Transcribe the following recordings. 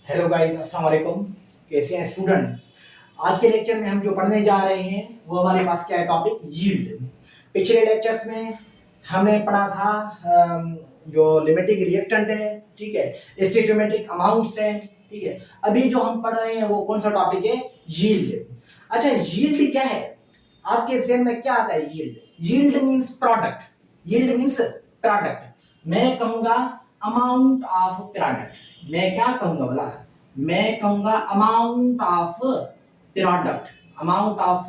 Hello guys, अस्सलाम वालेकुम। कैसे हैं स्टूडेंट? आज के लेक्चर में हम जो पढ़ने जा रहे हैं वो हमारे पास क्या है, टॉपिक यील्ड। पिछले लेक्चर्स में हमने पढ़ा था जो लिमिटिंग रिएक्टेंट है, ठीक है, स्टोइकियोमेट्रिक अमाउंट्स हैं, ठीक है। अभी जो हम पढ़ रहे हैं वो कौन सा टॉपिक है, यील्ड। अच्छा, यील्ड क्या है? आपके जहन में क्या आता है? Yield means product. Yield means product. मैं कहूंगा अमाउंट ऑफ प्रोडक्ट। मैं क्या कहूंगा बोला? मैं कहूंगा amount of product. Amount of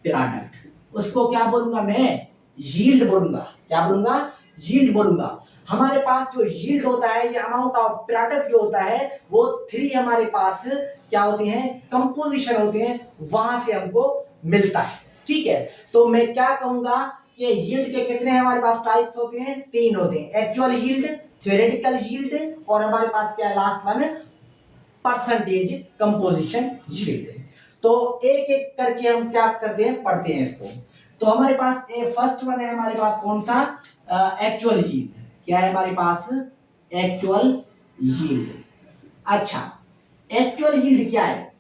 product उसको क्या बोलूंगा मैं? यील्ड बोलूंगा। क्या बोलूंगा? यील्ड बोलूंगा। हमारे पास जो यील्ड होता है, ये अमाउंट ऑफ प्रोडक्ट जो होता है, वो थ्री हमारे पास क्या होती हैं, कंपोजिशन होते हैं, वहां से हमको मिलता है, ठीक है। तो मैं क्या कहूंगा कि यील्ड के कितने हमारे पास टाइप्स होते हैं? तीन होते हैं, एक्चुअल यील्ड, थ्योरेटिकल यील्ड, और हमारे पास क्या है last one, percentage composition yield. तो एक एक करके हम क्या करते हैं, पढ़ते हैं इसको। तो हमारे पास फर्स्ट वन है हमारे पास कौन सा? Actual yield. क्या है हमारे पास? Actual yield. अच्छा, एक्चुअल यील्ड क्या है?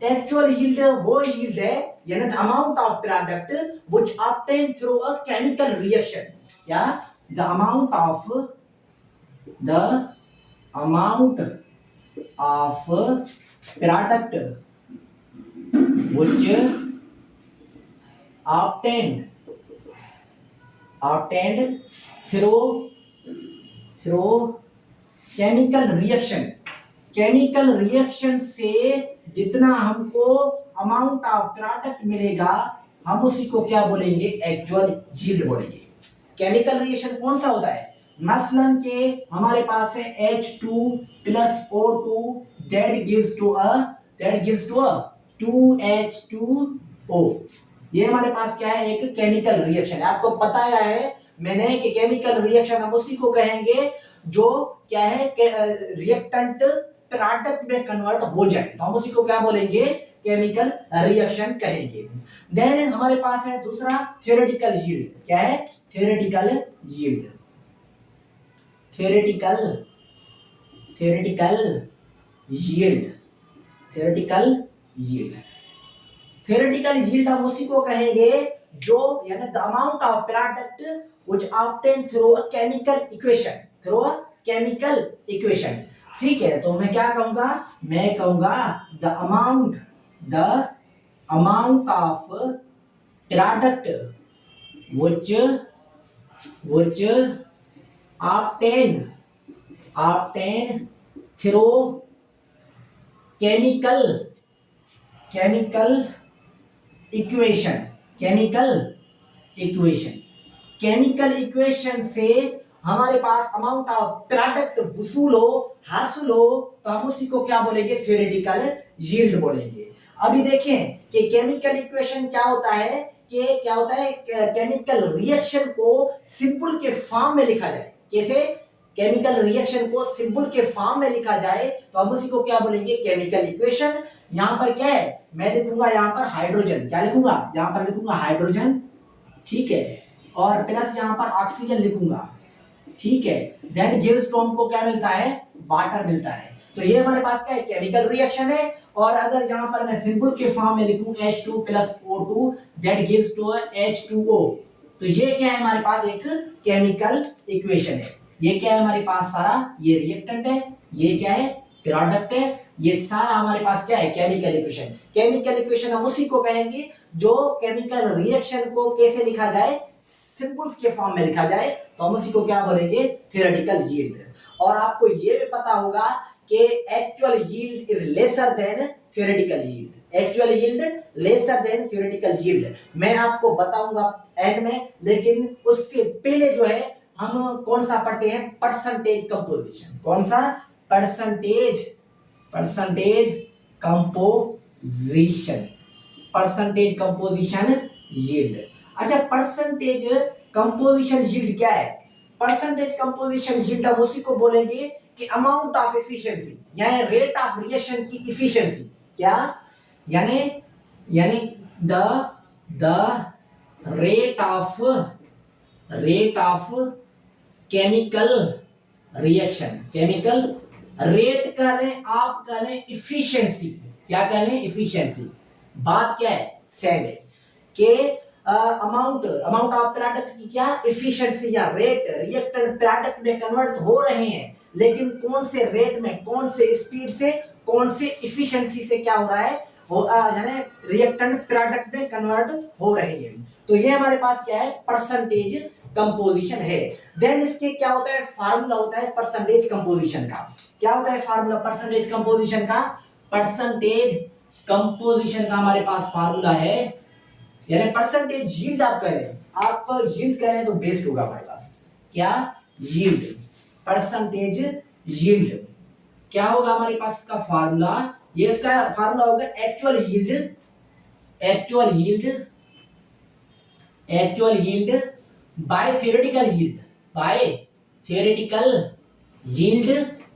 एक्चुअल यील्ड वो यील्ड है, यानी the amount of product which obtain through a chemical reaction, या the amount of product which obtained through chemical reaction. Chemical reaction से जितना हमको अमाउंट ऑफ प्रोडक्ट मिलेगा, हम उसी को क्या बोलेंगे? एक्चुअल यील्ड बोलेंगे। केमिकल रिएक्शन कौन सा होता है? मसलन के हमारे पास है H2 plus O2 that gives to a 2H2O। ये हमारे पास क्या है? एक केमिकल रिएक्शन है। आपको बताया है मैंने कि केमिकल रिएक्शन हम उसी को कहेंगे जो क्या है, रिएक्टेंट प्रोडक्ट में कन्वर्ट हो जाए, तो हम उसी को क्या बोलेंगे? केमिकल रिएक्शन कहेंगे। देन हमारे पास है दूसरा थ्योरेटिकल यील्ड। क्या है? Theoretical yield. Theoretical theoretical yield. Theoretical yield. Theoretical yield हम उसी को कहेंगे जो, यानी the amount of product which obtain through a chemical equation. Through a chemical equation, ठीक है। तो मैं क्या कहूंगा? मैं कहूंगा the amount of product which obtain through chemical equation। Chemical equation से हमारे पास अमाउंट ऑफ प्रोडक्ट वसूल हो, हासिल हो, तो हम उसी को क्या बोलेंगे? थ्योरेटिकल यील्ड बोलेंगे। अभी देखें कि केमिकल इक्वेशन क्या होता है, कि क्या होता है, केमिकल रिएक्शन को सिंपल के फॉर्म में लिखा जाए। कैसे? केमिकल रिएक्शन को सिंपल के फॉर्म में लिखा जाए तो हम उसी को क्या बोलेंगे? Chemical equation. यहां पर क्या है, मैं लिखूंगा यहां पर हाइड्रोजन। क्या लिखूंगा? यहां पर लिखूंगा हाइड्रोजन, ठीक है, और प्लस यहां पर ऑक्सीजन लिखूंगा, ठीक है। देन गिव्स टू हमको क्या मिलता है? वाटर मिलता है। तो ये हमारे पास क्या है? केमिकल रिएक्शन है। और अगर यहां पर मैं सिंपल के फॉर्म में लिखूं H2 plus O2 that gives to H2O, तो ये क्या है हमारे पास? एक केमिकल इक्वेशन है। ये क्या है हमारे पास? सारा ये रिएक्टेंट है, ये क्या है? प्रोडक्ट है। ये सारा हमारे पास क्या है? Chemical equation. केमिकल इक्वेशन हम उसी को कहेंगे जो केमिकल रिएक्शन को कैसे लिखा जाए? सिंपल्स के फॉर्म में लिखा जाए, तो हम उसी को क्या बोलेंगे? Theoretical yield. और आपको ये भी पता होगा कि actual yield is lesser than theoretical yield. Actual yield laser than theoretical yield मैं आपको बताऊंगा एंड में, लेकिन उससे पहले जो है हम कौन सा पढ़ते हैं? Percentage composition. कौन सा? Percentage composition. Percentage composition yield. अच्छा, परसेंटेज कंपोजिशन यील्ड क्या है? परसेंटेज कंपोजिशन यील्ड हम उसी को बोलेंगे कि अमाउंट ऑफ एफिशिएंसी, यानी रेट ऑफ रिएक्शन की एफिशिएंसी। क्या? यानी यानी the rate of chemical rate कह लें, आप कह लें इफिशिएंसी, क्या कह लें, इफिशिएंसी। बात क्या है, सेम है कि अमाउंट ऑफ प्रोडक्ट की क्या इफिशिएंसी या रेट रिएक्टेंट प्रोडक्ट में कन्वर्ट हो रहे हैं, लेकिन कौन से रेट में, कौन से स्पीड से, कौन से इफिशिएंसी से क्या हो रहा है, यानी रिएक्टेंट प्रोडक्ट में कन्वर्ट हो रहे हैं। तो ये हमारे पास क्या है, परसेंटेज कंपोजिशन है। देन इसके क्या होता है, फार्मूला होता है परसेंटेज कंपोजिशन का। क्या होता है फार्मूला परसेंटेज कंपोजिशन का, परसेंटेज कंपोजिशन का हमारे पास फार्मूला है, यानी परसेंटेज यील्ड आप कह लें, आप यील्ड कह लें तो बेस्ट होगा हमारे पास। क्या, यील्ड, परसेंटेज यील्ड क्या होगा हमारे पास इसका फार्मूला, ये इसका फार्मूला होगा actual yield, actual yield, actual yield by theoretical yield, by theoretical yield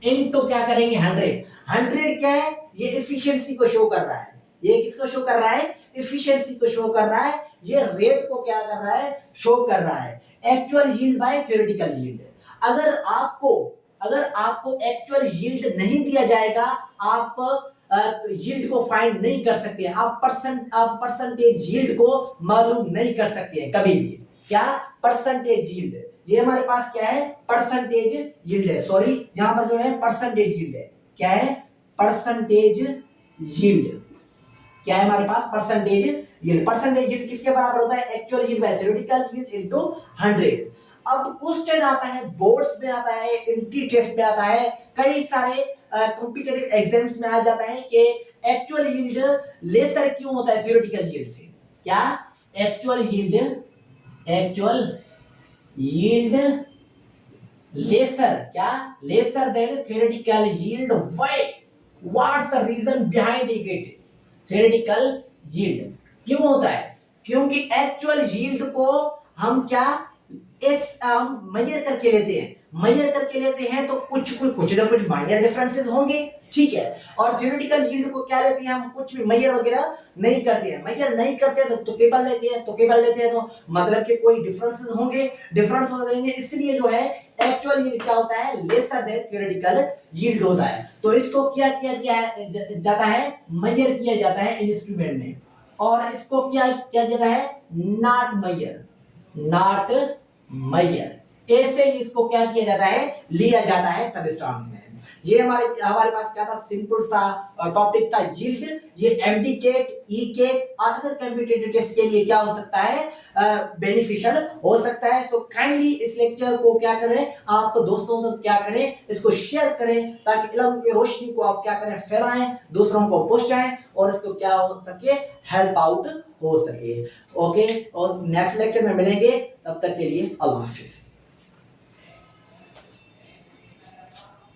into क्या करेंगे 100। 100 क्या है, ये एफिशिएंसी को शो कर रहा है, ये किसको शो कर रहा है, एफिशिएंसी को शो कर रहा है, ये रेट को क्या कर रहा है, शो कर रहा है। Actual yield by theoretical yield. अगर आपको एक्चुअल यील्ड नहीं दिया जाएगा, आप यील्ड को फाइंड नहीं कर सकते, आप परसेंटेज यील्ड को मालूम नहीं कर सकते हैं कभी भी। क्या, परसेंटेज यील्ड, ये हमारे पास क्या है, परसेंटेज यील्ड है, सॉरी यहां पर जो है परसेंटेज यील्ड है, क्या है, परसेंटेज यील्ड, क्या है हमारे पास, परसेंटेज यील्ड। परसेंटेज यील्ड किसके बराबर होता है, actual yield by theoretical yield into 100। अब क्वेश्चन आता है, बोर्ड्स में आता है, एंट्री टेस्ट में आता है, कई सारे कॉम्पिटिटिव एग्जाम्स में आ जाता है कि एक्चुअल यील्ड लेसर क्यों होता है थ्योरेटिकल यील्ड से। क्या, एक्चुअल यील्ड लेसर, क्या, lesser than theoretical yield, why, what's the reason behind it, theoretical yield क्यों होता है, क्योंकि एक्चुअल यील्ड को हम क्या, इस मेजर करके लेते हैं, मेजर करके लेते हैं तो कुछ ना कुछ माइनर डिफरेंसेस होंगे, ठीक है। और थ्योरेटिकल यील्ड को क्या लेते हैं हम, कुछ भी मेजर वगैरह नहीं करते हैं, मेजर नहीं करते तो तुकेबल लेते हैं, तुकेबल लेते हैं तो मतलब कि कोई डिफरेंसेस होंगे, डिफरेंस हो जाएंगे, इसलिए जो है एक्चुअल यील्ड क्या होता है, लेसर देन थ्योरेटिकल यील्ड होता है। तो इसको क्या किया जाता है, मेजर किया जाता है इंस्ट्रूमेंट में, और इसको क्या किया जाता है, नॉट मेजर, नॉट मेजर, ऐसे ही इसको क्या किया जाता है, लिया जाता है सब स्टैंडर्ड्स में। ये हमारे पास क्या था, सिंपल सा टॉपिक था यील्ड। ये एमडीकेट, ईकेट और अदर कॉम्पिटिटिव टेस्ट के लिए क्या हो सकता है, बेनिफिशियल हो सकता है। सो काइंडली इस लेक्चर को क्या करें, आप दोस्तों तक क्या करें, इसको शेयर करें, ताकि इल्म की रोशनी को आप क्या करें, फैलाएं, दूसरों को पहुंचाएं, और इसको क्या हो सके, हेल्प आउट हो सके। ओके, और नेक्स्ट लेक्चर में मिलेंगे, तब तक के लिए अल्लाह हाफिज।